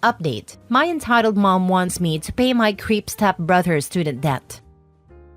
update. My entitled mom wants me to pay my creep stepbrother's student debt.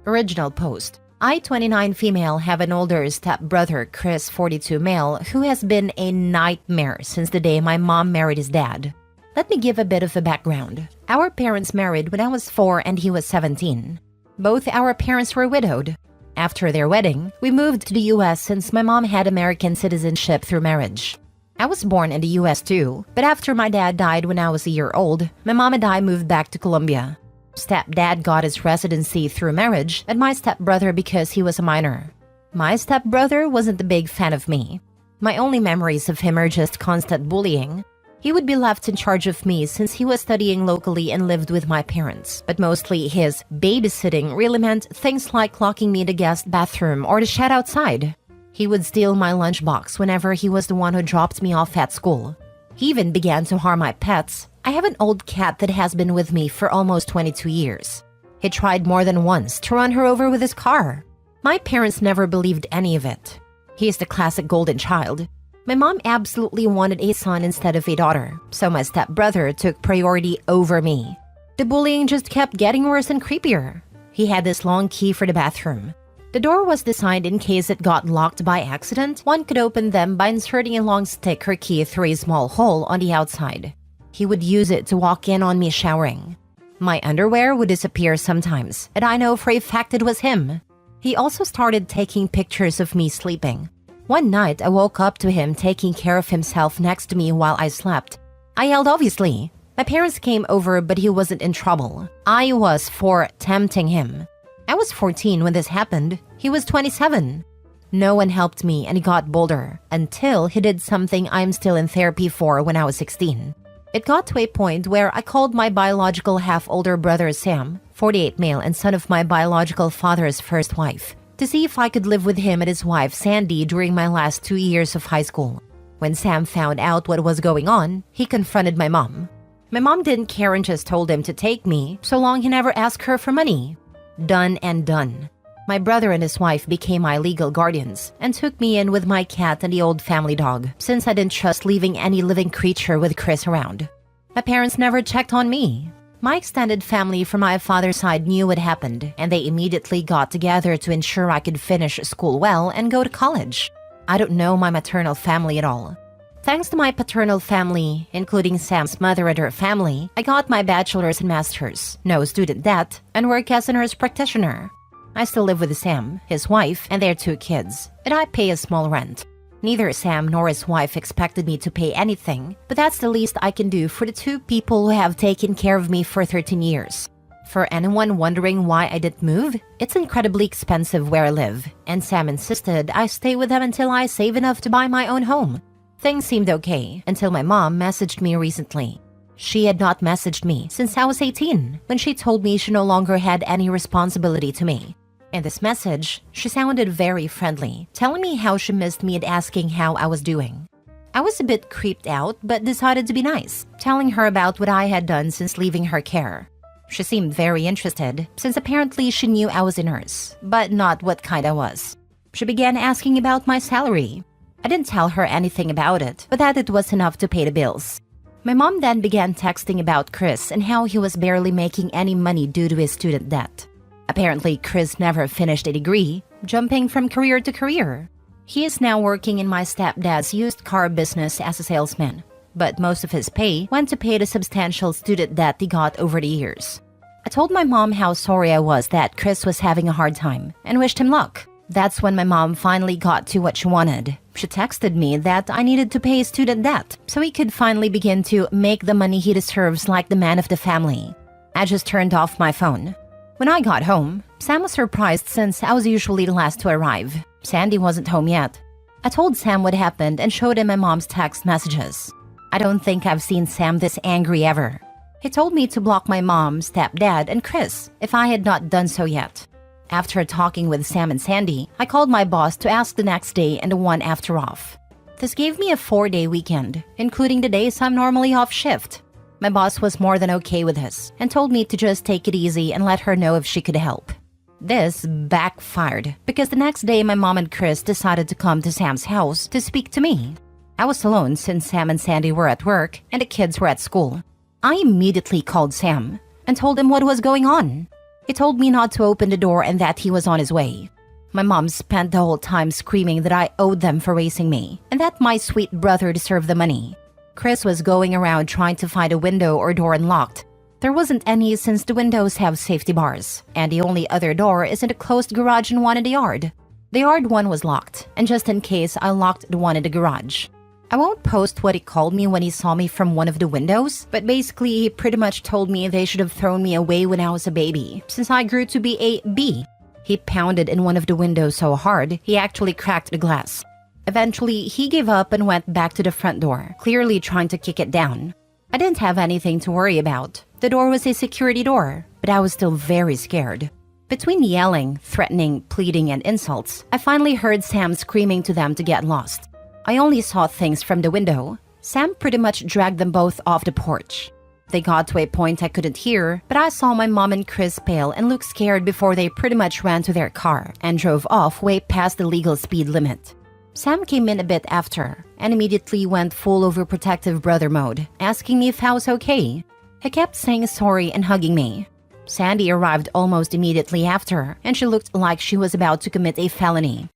Original post. I, 29 female, have an older stepbrother, Chris, 42 male, who has been a nightmare since the day my mom married his dad. Let me give a bit of the background. Our parents married when I was 4 and he was 17. Both our parents were widowed. After their wedding, we moved to the US since my mom had American citizenship through marriage. I was born in the US too, but after my dad died when I was a year old, my mom and I moved back to Colombia. Stepdad got his residency through marriage and my stepbrother because he was a minor. My stepbrother wasn't a big fan of me. My only memories of him are just constant bullying. He would be left in charge of me since he was studying locally and lived with my parents, but mostly his babysitting really meant things like locking me in the guest bathroom or the shed outside. He would steal my lunchbox whenever he was the one who dropped me off at school. He even began to harm my pets. I have an old cat that has been with me for almost 22 years. He tried more than once to run her over with his car. My parents never believed any of it. He is the classic golden child. My mom absolutely wanted a son instead of a daughter, so my stepbrother took priority over me. The bullying just kept getting worse and creepier. He had this long key for the bathroom. The door was designed in case it got locked by accident. One could open them by inserting a long stick or key through a small hole on the outside. He would use it to walk in on me showering. My underwear would disappear sometimes, and I know for a fact it was him. He also started taking pictures of me sleeping. One night, I woke up to him taking care of himself next to me while I slept. I yelled obviously. My parents came over, but he wasn't in trouble. I was for tempting him. I was 14 when this happened. He was 27. No one helped me and he got bolder until he did something I'm still in therapy for when I was 16. It got to a point where I called my biological half-older brother Sam, 48 male and son of my biological father's first wife, to see if I could live with him and his wife Sandy during my last 2 years of high school. When Sam found out what was going on, he confronted my mom. My mom didn't care and just told him to take me, so long he never asked her for money. Done and done. My brother and his wife became my legal guardians and took me in with my cat and the old family dog, since I didn't trust leaving any living creature with Chris around. My parents never checked on me. My extended family from my father's side knew what happened, and they immediately got together to ensure I could finish school well and go to college. I don't know my maternal family at all. Thanks to my paternal family, including Sam's mother and her family, I got my bachelor's and master's, no student debt, and work as a nurse practitioner. I still live with Sam, his wife, and their 2 kids, and I pay a small rent. Neither Sam nor his wife expected me to pay anything, but that's the least I can do for the 2 people who have taken care of me for 13 years. For anyone wondering why I didn't move, it's incredibly expensive where I live, and Sam insisted I stay with them until I save enough to buy my own home. Things seemed okay until my mom messaged me recently. She had not messaged me since I was 18, when she told me she no longer had any responsibility to me. In this message, she sounded very friendly, telling me how she missed me and asking how I was doing. I was a bit creeped out but decided to be nice, telling her about what I had done since leaving her care. She seemed very interested, since apparently she knew I was a nurse, but not what kind I was. She began asking about my salary. I didn't tell her anything about it, but that it was enough to pay the bills. My mom then began texting about Chris and how he was barely making any money due to his student debt. Apparently, Chris never finished a degree, jumping from career to career. He is now working in my stepdad's used car business as a salesman, but most of his pay went to pay the substantial student debt he got over the years. I told my mom how sorry I was that Chris was having a hard time and wished him luck. That's when my mom finally got to what she wanted. She texted me that I needed to pay his student debt so he could finally begin to make the money he deserves like the man of the family. I just turned off my phone. When I got home, Sam was surprised since I was usually the last to arrive. Sandy wasn't home yet. I told Sam what happened and showed him my mom's text messages. I don't think I've seen Sam this angry ever. He told me to block my mom, stepdad, and Chris if I had not done so yet. After talking with Sam and Sandy, I called my boss to ask the next day and the one after off. This gave me a 4-day weekend, including the days I'm normally off shift. My boss was more than okay with this and told me to just take it easy and let her know if she could help. This backfired because the next day my mom and Chris decided to come to Sam's house to speak to me. I was alone since Sam and Sandy were at work and the kids were at school. I immediately called Sam and told him what was going on. He told me not to open the door and that he was on his way. My mom spent the whole time screaming that I owed them for raising me and that my sweet brother deserved the money. Chris was going around trying to find a window or door unlocked. There wasn't any since the windows have safety bars, and the only other door is in a closed garage and one in the yard. The yard one was locked, and just in case, I locked the one in the garage. I won't post what he called me when he saw me from one of the windows, but basically he pretty much told me they should have thrown me away when I was a baby, since I grew to be a bee. He pounded in one of the windows so hard, he actually cracked the glass. Eventually, he gave up and went back to the front door, clearly trying to kick it down. I didn't have anything to worry about. The door was a security door, but I was still very scared. Between yelling, threatening, pleading, and insults, I finally heard Sam screaming to them to get lost. I only saw things from the window. Sam pretty much dragged them both off the porch. They got to a point I couldn't hear, but I saw my mom and Chris pale and look scared before they pretty much ran to their car and drove off way past the legal speed limit. Sam came in a bit after and immediately went full overprotective brother mode, asking me if I was okay. He kept saying sorry and hugging me. Sandy arrived almost immediately after, and she looked like she was about to commit a felony.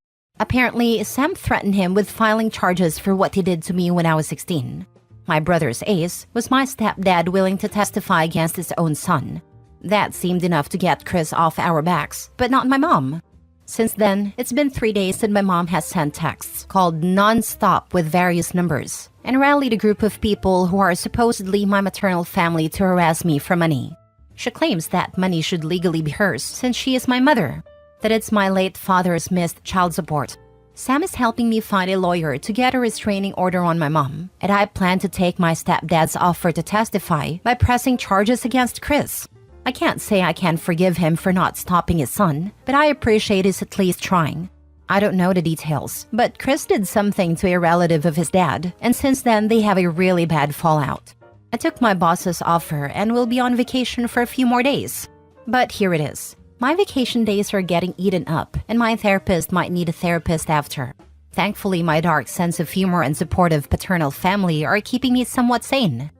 Apparently, Sam threatened him with filing charges for what he did to me when I was 16. My brother's ace was my stepdad willing to testify against his own son. That seemed enough to get Chris off our backs, but not my mom. Since then, it's been 3 days that my mom has sent texts called non-stop with various numbers and rallied a group of people who are supposedly my maternal family to harass me for money. She claims that money should legally be hers since she is my mother, that it's my late father's missed child support. Sam is helping me find a lawyer to get a restraining order on my mom, and I plan to take my stepdad's offer to testify by pressing charges against Chris. I can't say I can forgive him for not stopping his son, but I appreciate his at least trying. I don't know the details, but Chris did something to a relative of his dad, and since then they have a really bad fallout. I took my boss's offer and will be on vacation for a few more days. But here it is. My vacation days are getting eaten up, and my therapist might need a therapist after. Thankfully, my dark sense of humor and supportive paternal family are keeping me somewhat sane.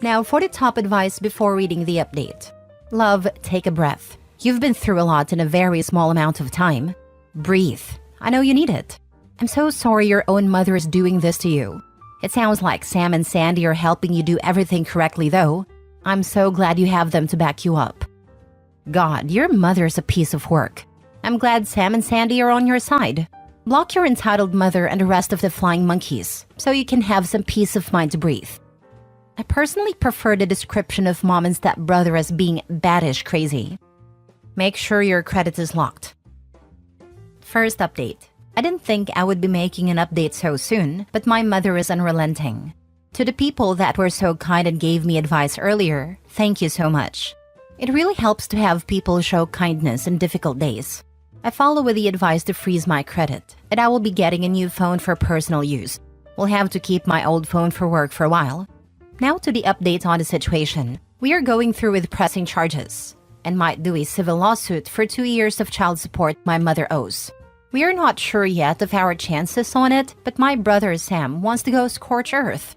Now for the top advice before reading the update. Love, take a breath. You've been through a lot in a very small amount of time. Breathe. I know you need it. I'm so sorry your own mother is doing this to you. It sounds like Sam and Sandy are helping you do everything correctly though. I'm so glad you have them to back you up. God, your mother's a piece of work. I'm glad Sam and Sandy are on your side. Block your entitled mother and the rest of the flying monkeys so you can have some peace of mind to breathe. I personally prefer the description of mom and stepbrother as being baddish crazy. Make sure your credit is locked. First update. I didn't think I would be making an update so soon, but my mother is unrelenting. To the people that were so kind and gave me advice earlier, thank you so much. It really helps to have people show kindness in difficult days. I follow with the advice to freeze my credit, and I will be getting a new phone for personal use. We'll have to keep my old phone for work for a while. Now to the update on the situation. We are going through with pressing charges, and might do a civil lawsuit for 2 years of child support my mother owes. We are not sure yet of our chances on it, but my brother Sam wants to go scorch earth.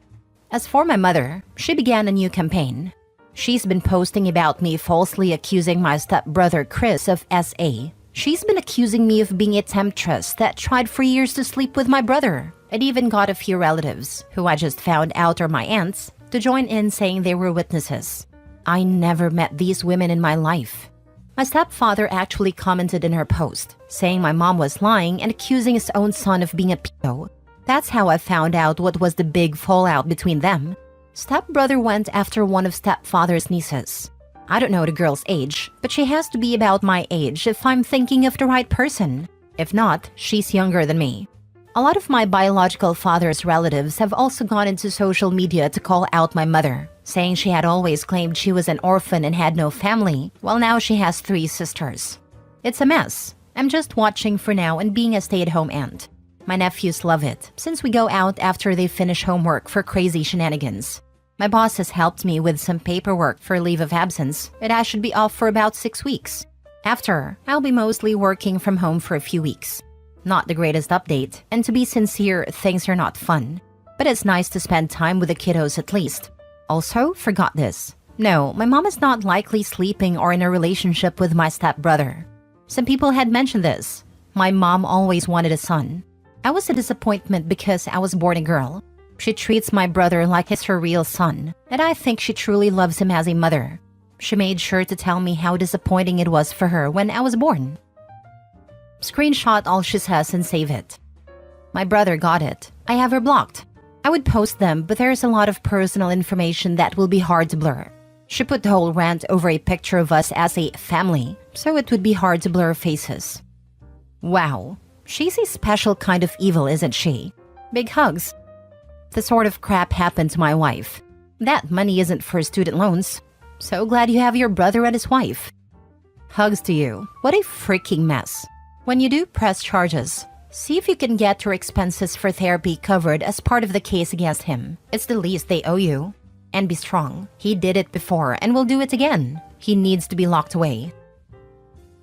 As for my mother, she began a new campaign. She's been posting about me falsely accusing my stepbrother Chris of SA. She's been accusing me of being a temptress that tried for years to sleep with my brother. It even got a few relatives, who I just found out are my aunts, to join in saying they were witnesses. I never met these women in my life. My stepfather actually commented in her post, saying my mom was lying and accusing his own son of being a pedo. That's how I found out what was the big fallout between them. Stepbrother went after one of stepfather's nieces. I don't know the girl's age, but she has to be about my age if I'm thinking of the right person. If not, she's younger than me. A lot of my biological father's relatives have also gone into social media to call out my mother, saying she had always claimed she was an orphan and had no family, while now she has 3 sisters. It's a mess. I'm just watching for now and being a stay-at-home aunt. My nephews love it, since we go out after they finish homework for crazy shenanigans. My boss has helped me with some paperwork for leave of absence, and I should be off for about 6 weeks. After, I'll be mostly working from home for a few weeks. Not the greatest update, and to be sincere, things are not fun. But it's nice to spend time with the kiddos at least. Also, forgot this. No, my mom is not likely sleeping or in a relationship with my stepbrother. Some people had mentioned this. My mom always wanted a son. I was a disappointment because I was born a girl. She treats my brother like he's her real son, and I think she truly loves him as a mother. She made sure to tell me how disappointing it was for her when I was born. Screenshot all she says and save it. My brother got it. I have her blocked. I would post them, but there's a lot of personal information that will be hard to blur. She put the whole rant over a picture of us as a family, so it would be hard to blur faces. Wow, she's a special kind of evil, isn't she? Big hugs. The sort of crap happened to my wife. That money isn't for student loans. So glad you have your brother and his wife. Hugs to you. What a freaking mess. When you do press charges, see if you can get your expenses for therapy covered as part of the case against him. It's the least they owe you. And be strong. He did it before and will do it again. He needs to be locked away.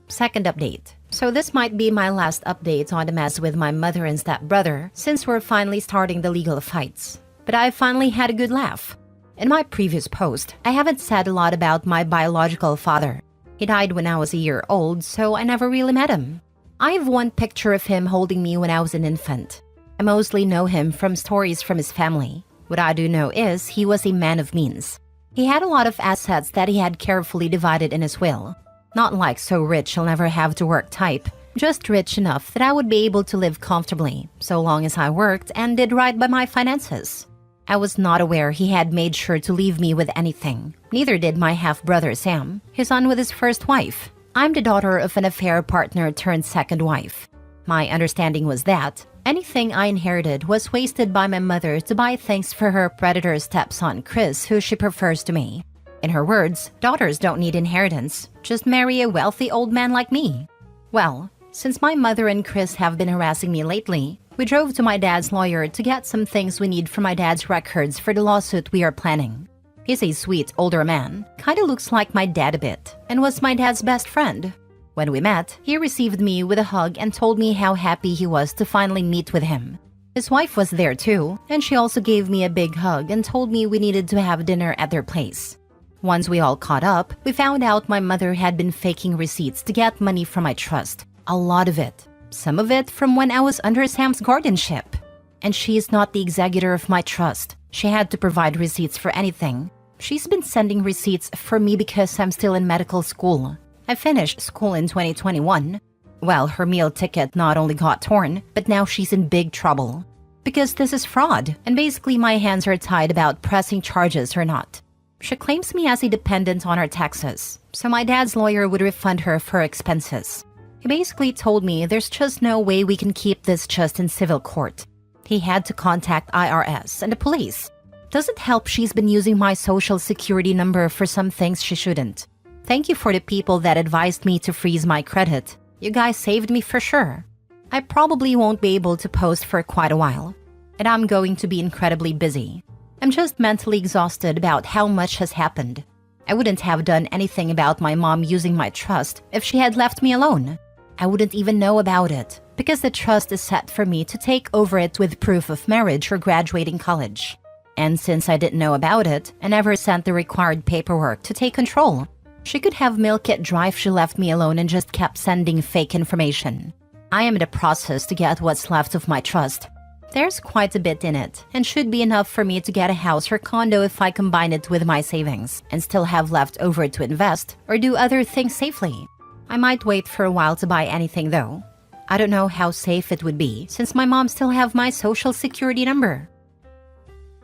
Second update. So this might be my last update on the mess with my mother and stepbrother since we're finally starting the legal fights. But I finally had a good laugh. In my previous post, I haven't said a lot about my biological father. He died when I was a year old, so I never really met him. I have one picture of him holding me when I was an infant. I mostly know him from stories from his family. What I do know is he was a man of means. He had a lot of assets that he had carefully divided in his will. Not like so rich I'll never have to work type, just rich enough that I would be able to live comfortably, so long as I worked and did right by my finances. I was not aware he had made sure to leave me with anything. Neither did my half-brother Sam, his son with his first wife. I'm the daughter of an affair partner turned second wife. My understanding was that anything I inherited was wasted by my mother to buy things for her predator stepson Chris, who she prefers to me. In her words, daughters don't need inheritance, just marry a wealthy old man like me. Well, since my mother and Chris have been harassing me lately, we drove to my dad's lawyer to get some things we need for my dad's records for the lawsuit we are planning. He's a sweet older man, kinda looks like my dad a bit, and was my dad's best friend. When we met, he received me with a hug and told me how happy he was to finally meet with him. His wife was there too, and she also gave me a big hug and told me we needed to have dinner at their place. Once we all caught up, we found out my mother had been faking receipts to get money from my trust. A lot of it. Some of it from when I was under Sam's guardianship. And she is not the executor of my trust. She had to provide receipts for anything. She's been sending receipts for me because I'm still in medical school. I finished school in 2021. Well, her meal ticket not only got torn, but now she's in big trouble. Because this is fraud, and basically my hands are tied about pressing charges or not. She claims me as a dependent on her taxes, so my dad's lawyer would refund her for her expenses. He basically told me there's just no way we can keep this just in civil court. He had to contact IRS and the police. Doesn't help she's been using my social security number for some things she shouldn't. Thank you for the people that advised me to freeze my credit. You guys saved me for sure. I probably won't be able to post for quite a while, and I'm going to be incredibly busy. I'm just mentally exhausted about how much has happened. I wouldn't have done anything about my mom using my trust if she had left me alone. I wouldn't even know about it, because the trust is set for me to take over it with proof of marriage or graduating college. And since I didn't know about it, I never sent the required paperwork to take control. She could have milk it dry if she left me alone and just kept sending fake information. I am in the process to get what's left of my trust. There's quite a bit in it, and should be enough for me to get a house or condo if I combine it with my savings, and still have left over to invest or do other things safely. I might wait for a while to buy anything though. I don't know how safe it would be, since my mom still have my social security number.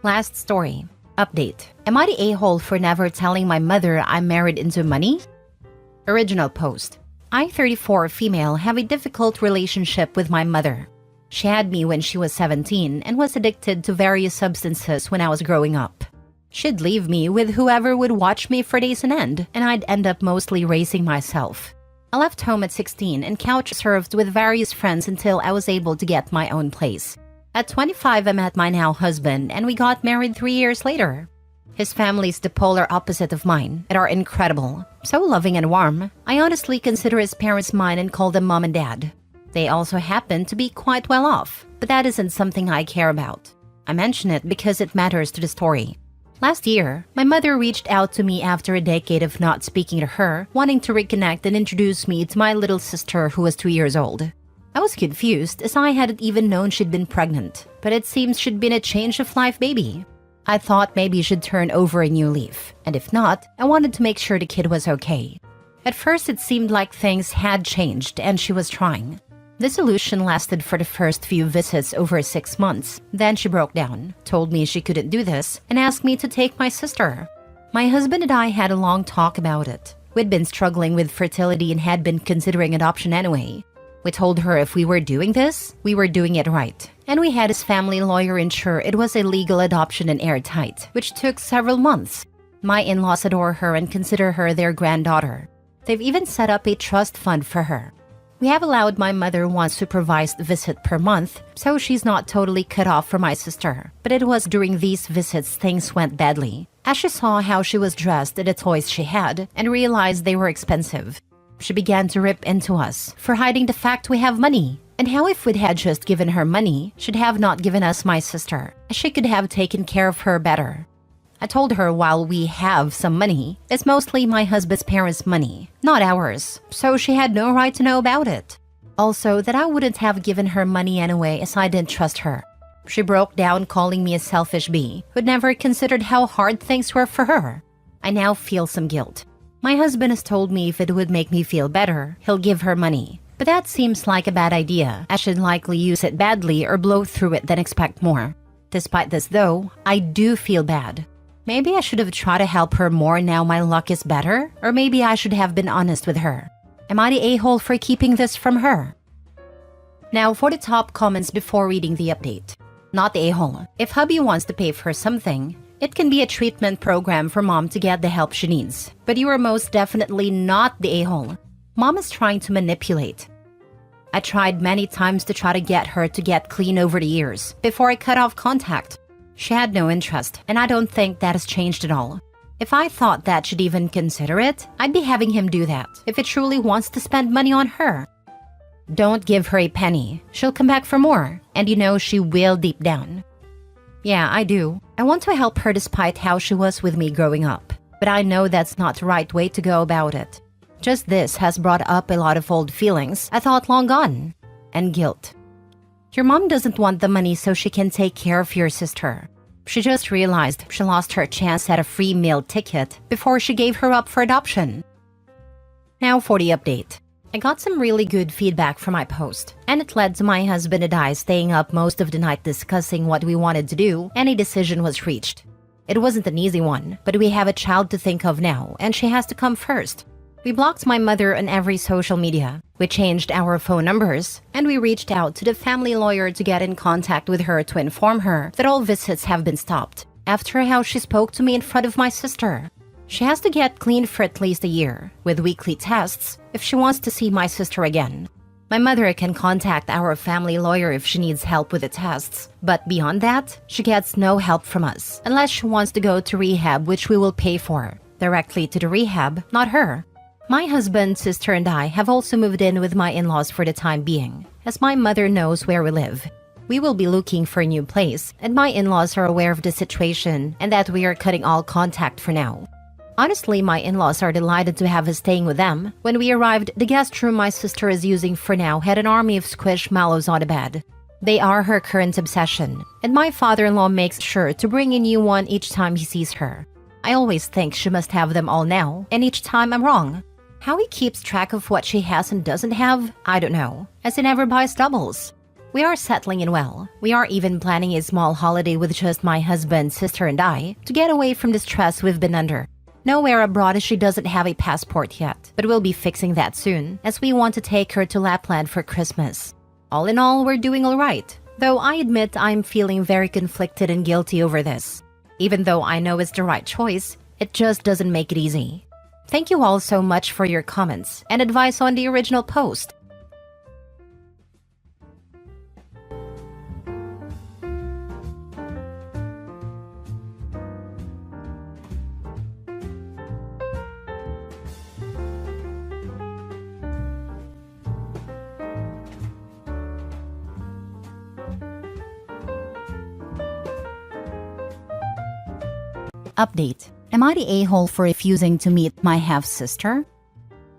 Last story. Update. Am I the a-hole for never telling my mother I'm married into money? Original post. I, 34 female, have a difficult relationship with my mother. She had me when she was 17 and was addicted to various substances when I was growing up. She'd leave me with whoever would watch me for days on end, and I'd end up mostly raising myself. I left home at 16 and couch surfed with various friends until I was able to get my own place. At 25, I met my now husband, and we got married 3 years later. His family's the polar opposite of mine and are incredible. So loving and warm. I honestly consider his parents mine and call them mom and dad. They also happen to be quite well off, but that isn't something I care about. I mention it because it matters to the story. Last year, my mother reached out to me after a decade of not speaking to her, wanting to reconnect and introduce me to my little sister who was 2 years old. I was confused as I hadn't even known she'd been pregnant, but it seems she'd been a change of life baby. I thought maybe she'd turn over a new leaf, and if not, I wanted to make sure the kid was okay. At first, it seemed like things had changed and she was trying. This illusion lasted for the first few visits over 6 months. Then she broke down, told me she couldn't do this, and asked me to take my sister. My husband and I had a long talk about it. We'd been struggling with fertility and had been considering adoption anyway. We told her if we were doing this, we were doing it right. And we had his family lawyer ensure it was a legal adoption and airtight, which took several months. My in-laws adore her and consider her their granddaughter. They've even set up a trust fund for her. We have allowed my mother one supervised visit per month, so she's not totally cut off from my sister. But it was during these visits things went badly, as she saw how she was dressed and the toys she had, and realized they were expensive. She began to rip into us for hiding the fact we have money, and how if we'd had just given her money, she'd have not given us my sister, as she could have taken care of her better. I told her while we have some money, it's mostly my husband's parents' money, not ours, so she had no right to know about it. Also, that I wouldn't have given her money anyway as I didn't trust her. She broke down calling me a selfish bee who'd never considered how hard things were for her. I now feel some guilt. My husband has told me if it would make me feel better, he'll give her money. But that seems like a bad idea, as she'd likely use it badly or blow through it then expect more. Despite this though, I do feel bad. Maybe I should have tried to help her more now my luck is better, or maybe I should have been honest with her. Am I the a-hole for keeping this from her? Now for the top comments before reading the update. Not the a-hole. If hubby wants to pay for something, it can be a treatment program for mom to get the help she needs. But you are most definitely not the a-hole. Mom is trying to manipulate. I tried many times to try to get her to get clean over the years, before I cut off contact. She had no interest, and I don't think that has changed at all. If I thought that she'd even consider it, I'd be having him do that, if it truly wants to spend money on her. Don't give her a penny. She'll come back for more, and you know she will deep down. Yeah, I do. I want to help her despite how she was with me growing up. But I know that's not the right way to go about it. Just this has brought up a lot of old feelings I thought long gone. And guilt. Your mom doesn't want the money so she can take care of your sister. She just realized she lost her chance at a free meal ticket before she gave her up for adoption. Now for the update. I got some really good feedback from my post, and it led to my husband and I staying up most of the night discussing what we wanted to do, and a decision was reached. It wasn't an easy one, but we have a child to think of now, and she has to come first. We blocked my mother on every social media. We changed our phone numbers, and we reached out to the family lawyer to get in contact with her to inform her that all visits have been stopped, after how she spoke to me in front of my sister. She has to get clean for at least a year, with weekly tests, if she wants to see my sister again. My mother can contact our family lawyer if she needs help with the tests, but beyond that, she gets no help from us, unless she wants to go to rehab, which we will pay for, directly to the rehab, not her. My husband, sister, and I have also moved in with my in-laws for the time being, as my mother knows where we live. We will be looking for a new place, and my in-laws are aware of the situation and that we are cutting all contact for now. Honestly, my in-laws are delighted to have us staying with them. When we arrived, the guest room my sister is using for now had an army of squishmallows on the bed. They are her current obsession, and my father-in-law makes sure to bring a new one each time he sees her. I always think she must have them all now, and each time I'm wrong. How he keeps track of what she has and doesn't have, I don't know, as he never buys doubles. We are settling in well. We are even planning a small holiday with just my husband, sister, and I to get away from the stress we've been under. Nowhere abroad as she doesn't have a passport yet, but we'll be fixing that soon, as we want to take her to Lapland for Christmas. All in all, we're doing alright, though I admit I'm feeling very conflicted and guilty over this. Even though I know it's the right choice, it just doesn't make it easy. Thank you all so much for your comments and advice on the original post. Update. Am I the a-hole for refusing to meet my half-sister?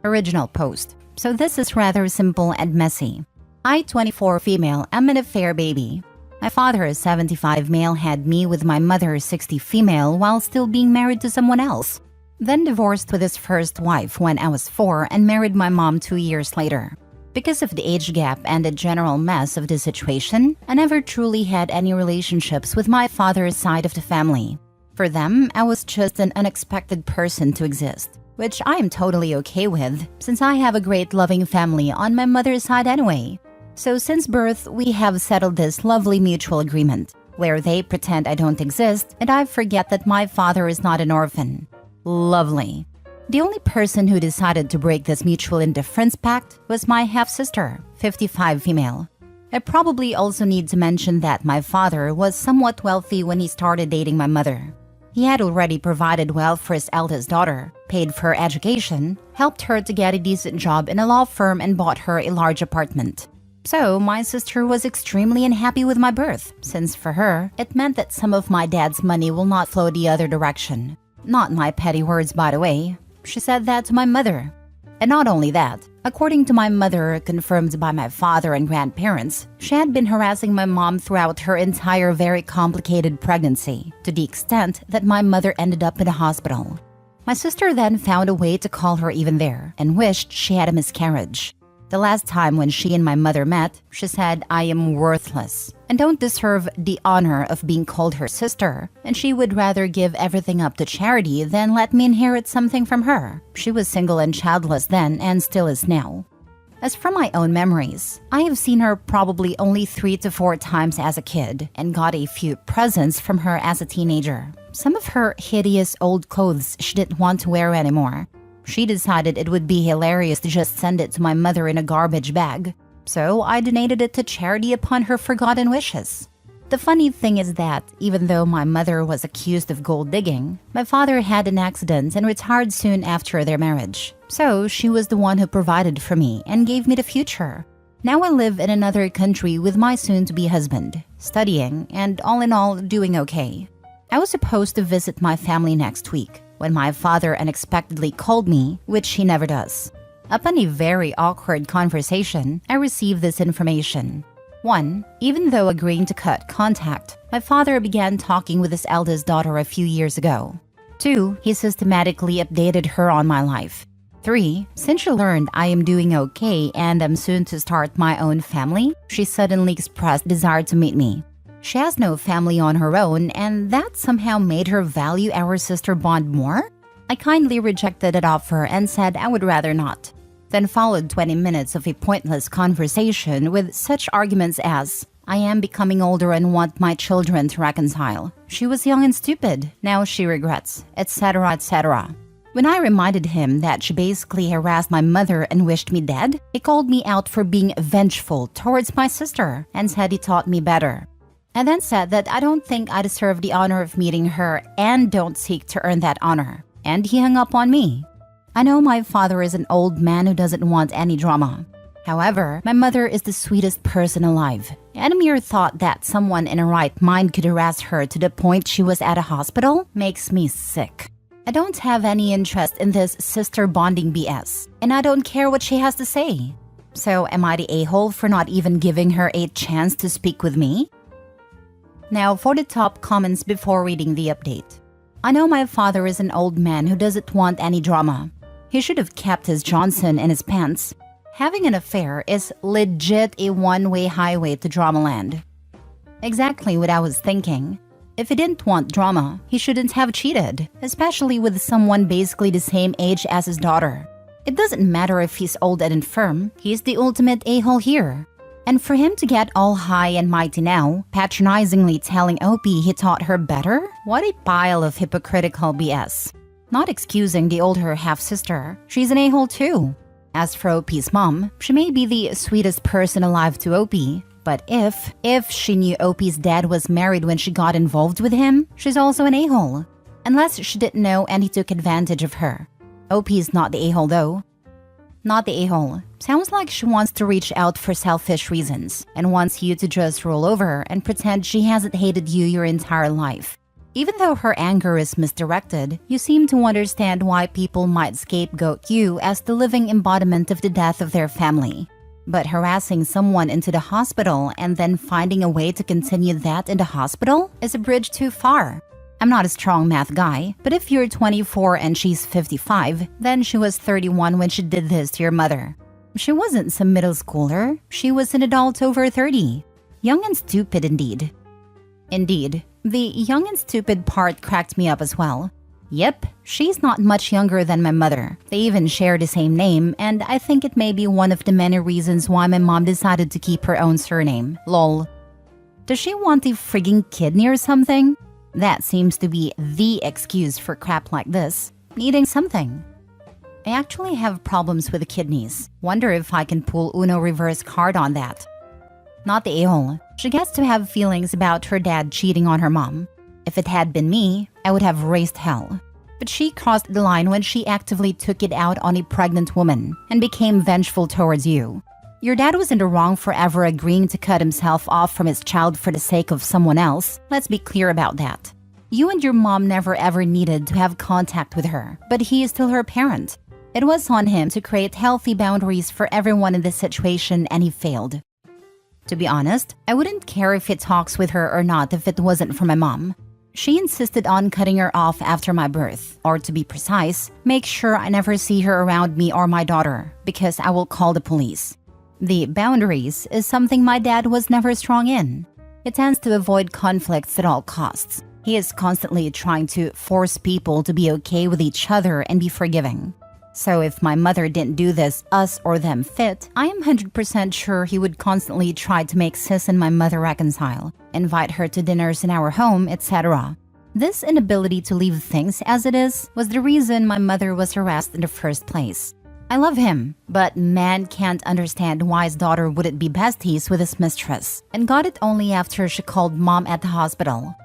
Original post. So this is rather simple and messy. I, 24 female, am an affair baby. My father, 75 male, had me with my mother, 60 female, while still being married to someone else. Then divorced with his first wife when I was 4 and married my mom 2 years later. Because of the age gap and the general mess of the situation, I never truly had any relationships with my father's side of the family. For them, I was just an unexpected person to exist, which I am totally okay with, since I have a great loving family on my mother's side anyway. So since birth, we have settled this lovely mutual agreement, where they pretend I don't exist and I forget that my father is not an orphan. Lovely. The only person who decided to break this mutual indifference pact was my half-sister, 55 female. I probably also need to mention that my father was somewhat wealthy when he started dating my mother. He had already provided well for his eldest daughter, paid for her education, helped her to get a decent job in a law firm, and bought her a large apartment. So my sister was extremely unhappy with my birth, since for her, it meant that some of my dad's money will not flow the other direction. Not my petty words, by the way. She said that to my mother. And not only that, according to my mother, confirmed by my father and grandparents, she had been harassing my mom throughout her entire very complicated pregnancy, to the extent that my mother ended up in a hospital. My sister then found a way to call her even there, and wished she had a miscarriage. The last time when she and my mother met, she said, "I am worthless and don't deserve the honor of being called her sister, and she would rather give everything up to charity than let me inherit something from her." She was single and childless then and still is now. As from my own memories, I have seen her probably only 3 to 4 times as a kid and got a few presents from her as a teenager. Some of her hideous old clothes she didn't want to wear anymore. She decided it would be hilarious to just send it to my mother in a garbage bag. So I donated it to charity upon her forgotten wishes. The funny thing is that, even though my mother was accused of gold digging, my father had an accident and retired soon after their marriage. So she was the one who provided for me and gave me the future. Now I live in another country with my soon-to-be husband, studying, and all in all, doing okay. I was supposed to visit my family next week, when my father unexpectedly called me, which he never does. Upon a very awkward conversation, I received this information. 1. Even though agreeing to cut contact, my father began talking with his eldest daughter a few years ago. 2. He systematically updated her on my life. 3. Since she learned I am doing okay and am soon to start my own family, she suddenly expressed desire to meet me. She has no family on her own, and that somehow made her value our sister bond more? I kindly rejected that offer and said I would rather not. Then followed 20 minutes of a pointless conversation with such arguments as, "I am becoming older and want my children to reconcile. She was young and stupid, now she regrets," etc., etc. When I reminded him that she basically harassed my mother and wished me dead, he called me out for being vengeful towards my sister and said he taught me better. I then said that I don't think I deserve the honor of meeting her and don't seek to earn that honor. And he hung up on me. I know my father is an old man who doesn't want any drama. However, my mother is the sweetest person alive. And a mere thought that someone in a right mind could harass her to the point she was at a hospital makes me sick. I don't have any interest in this sister bonding BS, and I don't care what she has to say. So am I the a-hole for not even giving her a chance to speak with me? Now for the top comments before reading the update. I know my father is an old man who doesn't want any drama. He should have kept his Johnson in his pants. Having an affair is legit a one-way highway to dramaland. Exactly what I was thinking. If he didn't want drama, he shouldn't have cheated, especially with someone basically the same age as his daughter. It doesn't matter if he's old and infirm, he's the ultimate a-hole here. And for him to get all high and mighty now, patronizingly telling Opie he taught her better? What a pile of hypocritical BS. Not excusing the older half-sister, she's an a-hole too. As for Opie's mom, she may be the sweetest person alive to Opie, but if she knew Opie's dad was married when she got involved with him, she's also an a-hole. Unless she didn't know and he took advantage of her. Opie's not the a-hole though. Not the a-hole. Sounds like she wants to reach out for selfish reasons and wants you to just roll over and pretend she hasn't hated you your entire life. Even though her anger is misdirected, you seem to understand why people might scapegoat you as the living embodiment of the death of their family. But harassing someone into the hospital and then finding a way to continue that in the hospital is a bridge too far. I'm not a strong math guy, but if you're 24 and she's 55, then she was 31 when she did this to your mother. She wasn't some middle schooler, she was an adult over 30. Young and stupid indeed. Indeed, the young and stupid part cracked me up as well. Yep, she's not much younger than my mother. They even share the same name, and I think it may be one of the many reasons why my mom decided to keep her own surname. Lol. Does she want a frigging kidney or something? That seems to be the excuse for crap like this. Needing something. I actually have problems with the kidneys. Wonder if I can pull Uno reverse card on that. Not the a-hole. She gets to have feelings about her dad cheating on her mom. If it had been me, I would have raised hell. But she crossed the line when she actively took it out on a pregnant woman and became vengeful towards you. Your dad was in the wrong for ever agreeing to cut himself off from his child for the sake of someone else. Let's be clear about that. You and your mom never ever needed to have contact with her, but he is still her parent. It was on him to create healthy boundaries for everyone in this situation, and he failed. To be honest, I wouldn't care if he talks with her or not if it wasn't for my mom. She insisted on cutting her off after my birth, or to be precise, make sure I never see her around me or my daughter, because I will call the police. The boundaries is something my dad was never strong in. He tends to avoid conflicts at all costs. He is constantly trying to force people to be okay with each other and be forgiving. So if my mother didn't do this us or them fit, I am 100% sure he would constantly try to make sis and my mother reconcile, invite her to dinners in our home, etc. This inability to leave things as it is was the reason my mother was harassed in the first place. I love him, but man can't understand why his daughter wouldn't be besties with his mistress, and got it only after she called mom at the hospital.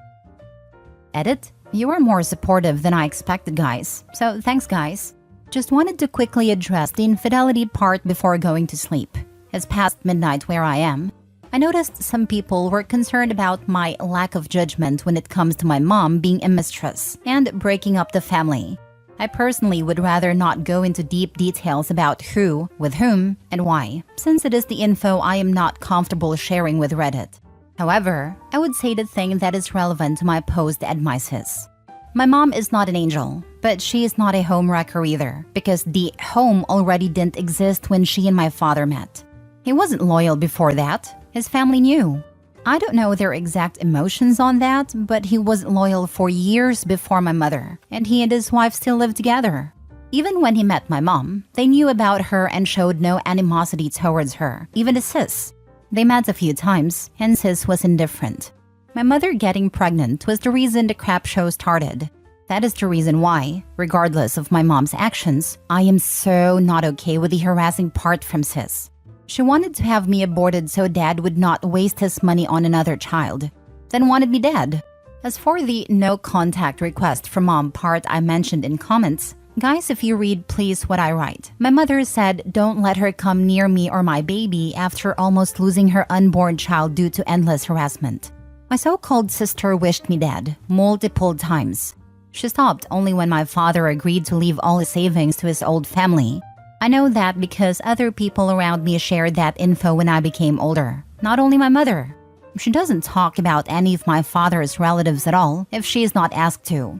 Edit, you were more supportive than I expected, guys, so thanks guys. Just wanted to quickly address the infidelity part before going to sleep. It's past midnight where I am. I noticed some people were concerned about my lack of judgment when it comes to my mom being a mistress and breaking up the family. I personally would rather not go into deep details about who, with whom, and why, since it is the info I am not comfortable sharing with Reddit. However, I would say the thing that is relevant to my post and my sis. My mom is not an angel, but she is not a homewrecker either, because the home already didn't exist when she and my father met. He wasn't loyal before that. His family knew. I don't know their exact emotions on that, but he wasn't loyal for years before my mother, and he and his wife still live together. Even when he met my mom, they knew about her and showed no animosity towards her, even to sis. They met a few times, and sis was indifferent. My mother getting pregnant was the reason the crap show started. That is the reason why, regardless of my mom's actions, I am so not okay with the harassing part from sis. She wanted to have me aborted so dad would not waste his money on another child, then wanted me dead. As for the no contact request from mom part I mentioned in comments, guys, if you read please what I write. My mother said don't let her come near me or my baby after almost losing her unborn child due to endless harassment. My so-called sister wished me dead multiple times. She stopped only when my father agreed to leave all his savings to his old family. I know that because other people around me shared that info when I became older. Not only my mother. She doesn't talk about any of my father's relatives at all if she is not asked to.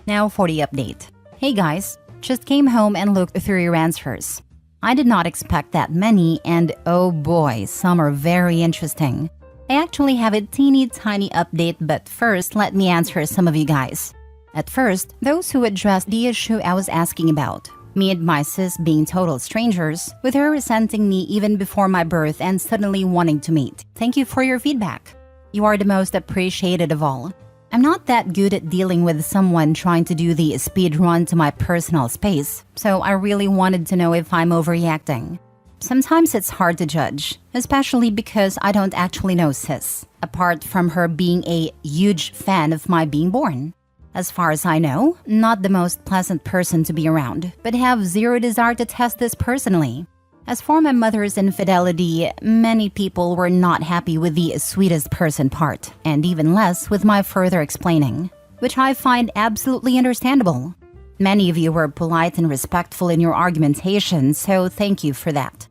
Now for the update. Hey guys, just came home and looked through your answers. I did not expect that many, and oh boy, some are very interesting. I actually have a teeny tiny update, but first let me answer some of you guys. At first, those who addressed the issue I was asking about. Me and my sis being total strangers, with her resenting me even before my birth and suddenly wanting to meet. Thank you for your feedback. You are the most appreciated of all. I'm not that good at dealing with someone trying to do the speed run to my personal space, so I really wanted to know if I'm overreacting. Sometimes it's hard to judge, especially because I don't actually know sis, apart from her being a huge fan of my being born. As far as I know, not the most pleasant person to be around, but have zero desire to test this personally. As for my mother's infidelity, many people were not happy with the sweetest person part, and even less with my further explaining, which I find absolutely understandable. Many of you were polite and respectful in your argumentation, so thank you for that.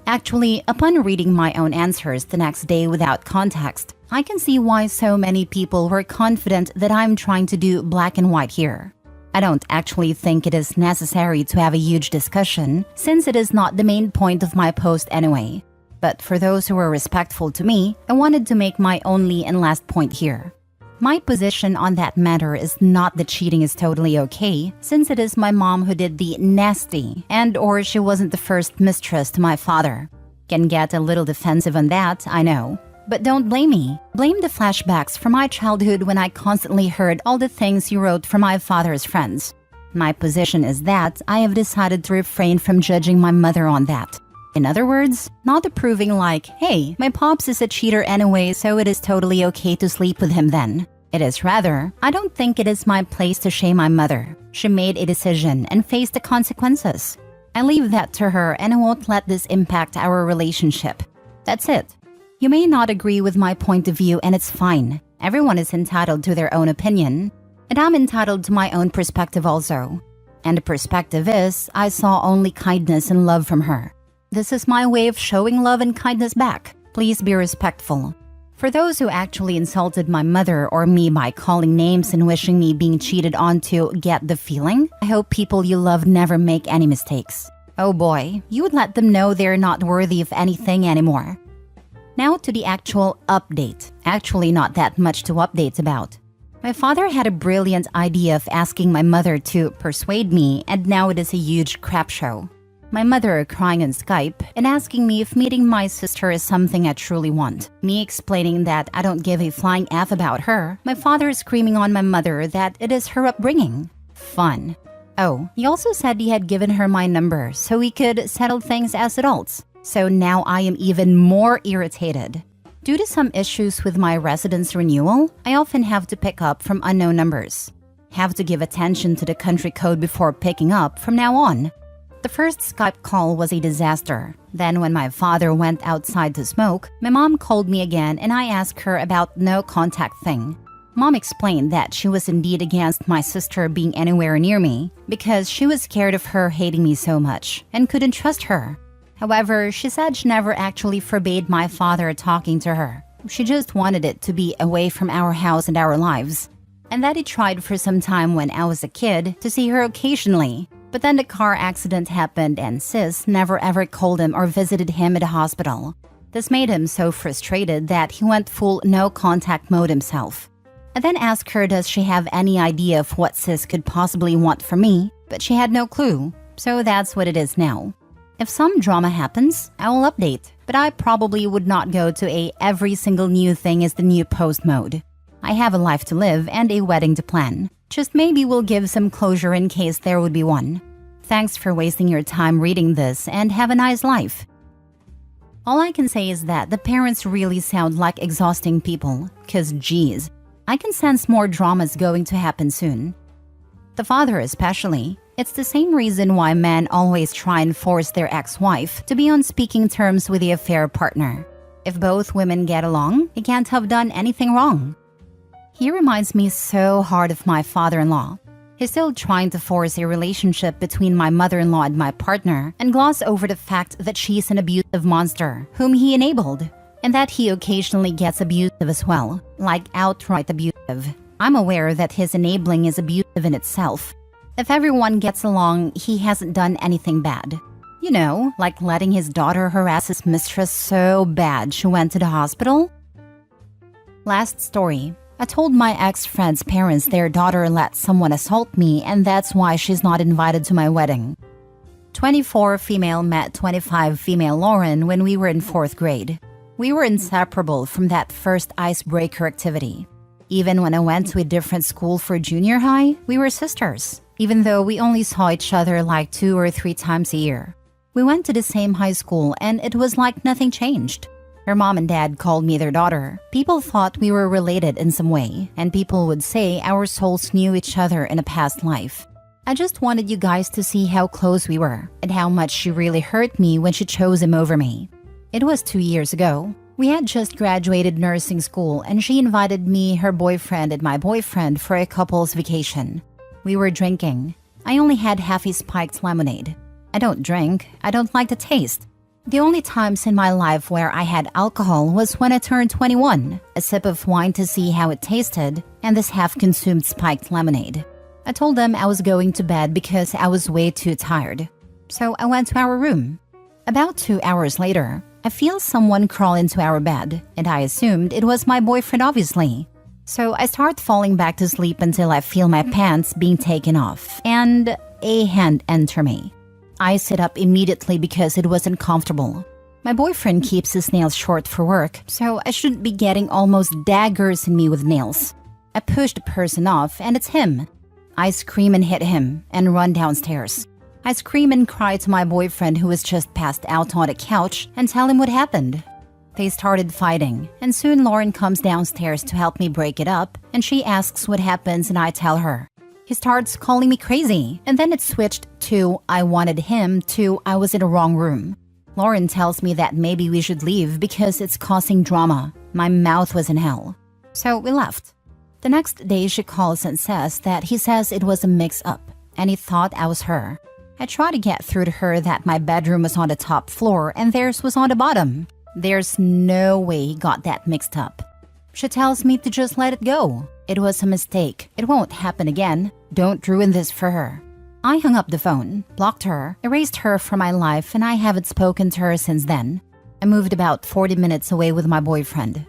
Actually, upon reading my own answers the next day without context, I can see why so many people were confident that I'm trying to do black and white here. I don't actually think it is necessary to have a huge discussion, since it is not the main point of my post anyway. But for those who were respectful to me, I wanted to make my only and last point here. My position on that matter is not that cheating is totally okay, since it is my mom who did the nasty, and/or she wasn't the first mistress to my father. Can get a little defensive on that, I know. But don't blame me. Blame the flashbacks from my childhood when I constantly heard all the things you wrote from my father's friends. My position is that I have decided to refrain from judging my mother on that. In other words, not approving like, hey, my pops is a cheater anyway, so it is totally okay to sleep with him then. It is rather, I don't think it is my place to shame my mother. She made a decision and faced the consequences. I leave that to her and I won't let this impact our relationship. That's it. You may not agree with my point of view and it's fine. Everyone is entitled to their own opinion. And I'm entitled to my own perspective also. And the perspective is, I saw only kindness and love from her. This is my way of showing love and kindness back. Please be respectful. For those who actually insulted my mother or me by calling names and wishing me being cheated on to get the feeling, I hope people you love never make any mistakes. Oh boy, you would let them know they're not worthy of anything anymore. Now to the actual update. Actually not that much to update about. My father had a brilliant idea of asking my mother to persuade me, and now it is a huge crap show. My mother crying on Skype and asking me if meeting my sister is something I truly want. Me explaining that I don't give a flying F about her. My father screaming on my mother that it is her upbringing. Fun. Oh, he also said he had given her my number so we could settle things as adults. So now I am even more irritated. Due to some issues with my residence renewal, I often have to pick up from unknown numbers. Have to give attention to the country code before picking up from now on. The first Skype call was a disaster. Then when my father went outside to smoke, my mom called me again and I asked her about no contact thing. Mom explained that she was indeed against my sister being anywhere near me because she was scared of her hating me so much and couldn't trust her. However, she said she never actually forbade my father talking to her. She just wanted it to be away from our house and our lives. And that he tried for some time when I was a kid to see her occasionally. But then the car accident happened and sis never ever called him or visited him at the hospital. This made him so frustrated that he went full no contact mode himself. I then asked her does she have any idea of what sis could possibly want from me, but she had no clue. So that's what it is now. If some drama happens, I will update, but I probably would not go to a every single new thing is the new post mode. I have a life to live and a wedding to plan. Just maybe we'll give some closure in case there would be one. Thanks for wasting your time reading this and have a nice life. All I can say is that the parents really sound like exhausting people, cause geez, I can sense more drama's going to happen soon. The father especially. It's the same reason why men always try and force their ex-wife to be on speaking terms with the affair partner. If both women get along, they can't have done anything wrong. He reminds me so hard of my father-in-law. He's still trying to force a relationship between my mother-in-law and my partner and gloss over the fact that she's an abusive monster whom he enabled, and that he occasionally gets abusive as well, like outright abusive. I'm aware that his enabling is abusive in itself. If everyone gets along, he hasn't done anything bad. You know, like letting his daughter harass his mistress so bad she went to the hospital. Last story. I told my ex-friend's parents their daughter let someone assault me and that's why she's not invited to my wedding. 24 female met 25 female Lauren when we were in 4th grade. We were inseparable from that first icebreaker activity. Even when I went to a different school for junior high, we were sisters. Even though we only saw each other like 2 or 3 times a year. We went to the same high school and it was like nothing changed. Her mom and dad called me their daughter. People thought we were related in some way, and people would say our souls knew each other in a past life. I just wanted you guys to see how close we were and how much she really hurt me when she chose him over me. It was 2 years ago. We had just graduated nursing school and she invited me, her boyfriend, and my boyfriend for a couple's vacation. We were drinking. I only had half a spiked lemonade. I don't drink. I don't like the taste. The only times in my life where I had alcohol was when I turned 21, a sip of wine to see how it tasted, and this half-consumed spiked lemonade. I told them I was going to bed because I was way too tired. So I went to our room. About 2 hours later, I feel someone crawl into our bed, and I assumed it was my boyfriend obviously. So I start falling back to sleep until I feel my pants being taken off, and a hand enter me. I sit up immediately because it wasn't comfortable. My boyfriend keeps his nails short for work, so I shouldn't be getting almost daggers in me with nails. I push the person off, and it's him. I scream and hit him, and run downstairs. I scream and cry to my boyfriend who was just passed out on the couch and tell him what happened. They started fighting, and soon Lauren comes downstairs to help me break it up, and she asks what happens and I tell her. He starts calling me crazy, and then it switched to I wanted him to I was in the wrong room. Lauren tells me that maybe we should leave because it's causing drama. My mouth was in hell. So we left. The next day she calls and says that he says it was a mix-up, and he thought I was her. I try to get through to her that my bedroom was on the top floor and theirs was on the bottom. There's no way he got that mixed up. She tells me to just let it go. It was a mistake. It won't happen again. Don't ruin this for her. I hung up the phone, blocked her, erased her from my life, and I haven't spoken to her since then. I moved about 40 minutes away with my boyfriend.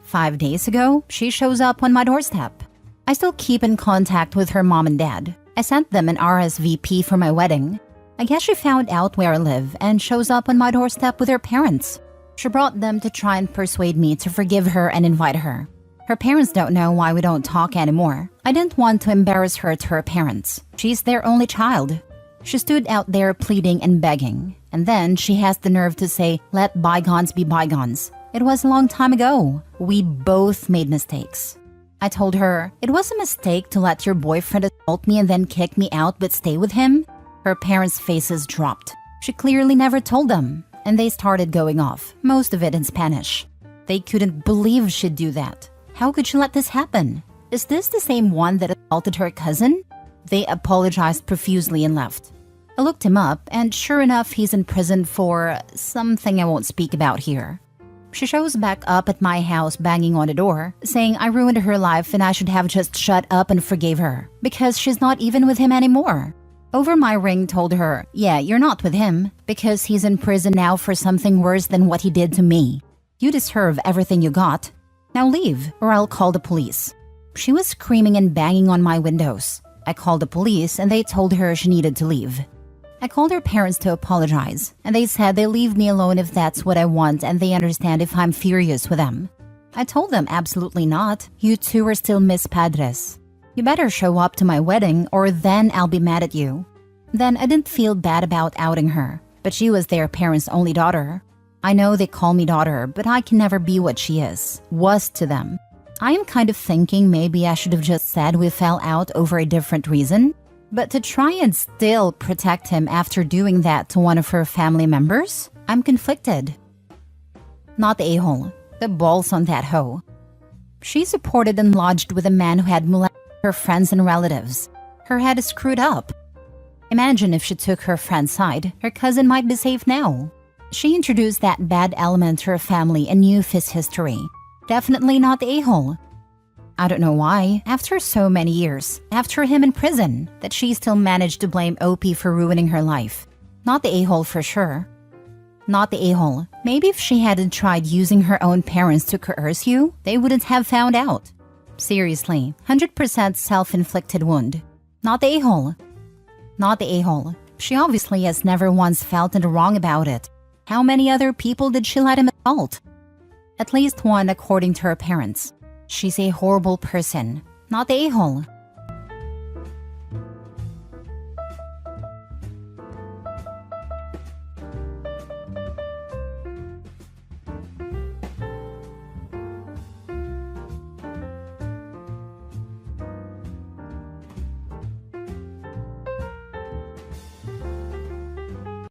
5 days ago, she shows up on my doorstep. I still keep in contact with her mom and dad. I sent them an RSVP for my wedding. I guess she found out where I live and shows up on my doorstep with her parents. She brought them to try and persuade me to forgive her and invite her. Her parents don't know why we don't talk anymore. I didn't want to embarrass her to her parents. She's their only child. She stood out there pleading and begging. And then she has the nerve to say, let bygones be bygones. It was a long time ago. We both made mistakes. I told her, it was a mistake to let your boyfriend assault me and then kick me out but stay with him. Her parents' faces dropped. She clearly never told them. And they started going off, most of it in Spanish. They couldn't believe she'd do that. How could she let this happen? Is this the same one that assaulted her cousin? They apologized profusely and left. I looked him up, and sure enough, he's in prison for something I won't speak about here. She shows back up at my house banging on the door, saying I ruined her life and I should have just shut up and forgave her, because she's not even with him anymore. Over my ring told her, yeah, you're not with him, because he's in prison now for something worse than what he did to me. You deserve everything you got. Now leave, or I'll call the police. She was screaming and banging on my windows. I called the police and they told her she needed to leave. I called her parents to apologize, and they said they'll leave me alone if that's what I want and they understand if I'm furious with them. I told them absolutely not. You two are still mis padres. You better show up to my wedding or then I'll be mad at you. Then I didn't feel bad about outing her, but she was their parents' only daughter. I know they call me daughter, but I can never be what she was to them. I am kind of thinking maybe I should have just said we fell out over a different reason. But to try and still protect him after doing that to one of her family members, I'm conflicted. Not the a-hole, the balls on that hoe. She supported and lodged with a man who had molested her friends and relatives. Her head is screwed up. Imagine if she took her friend's side, her cousin might be safe now. She introduced that bad element to her family and knew his history. Definitely not the a-hole. I don't know why, after so many years, after him in prison, that she still managed to blame OP for ruining her life. Not the a-hole for sure. Not the a-hole. Maybe if she hadn't tried using her own parents to coerce you, they wouldn't have found out. Seriously, 100% self-inflicted wound. Not the a-hole. Not the a-hole. She obviously has never once felt in the wrong about it. How many other people did she let him assault? At least one according to her parents. She's a horrible person. Not the a-hole.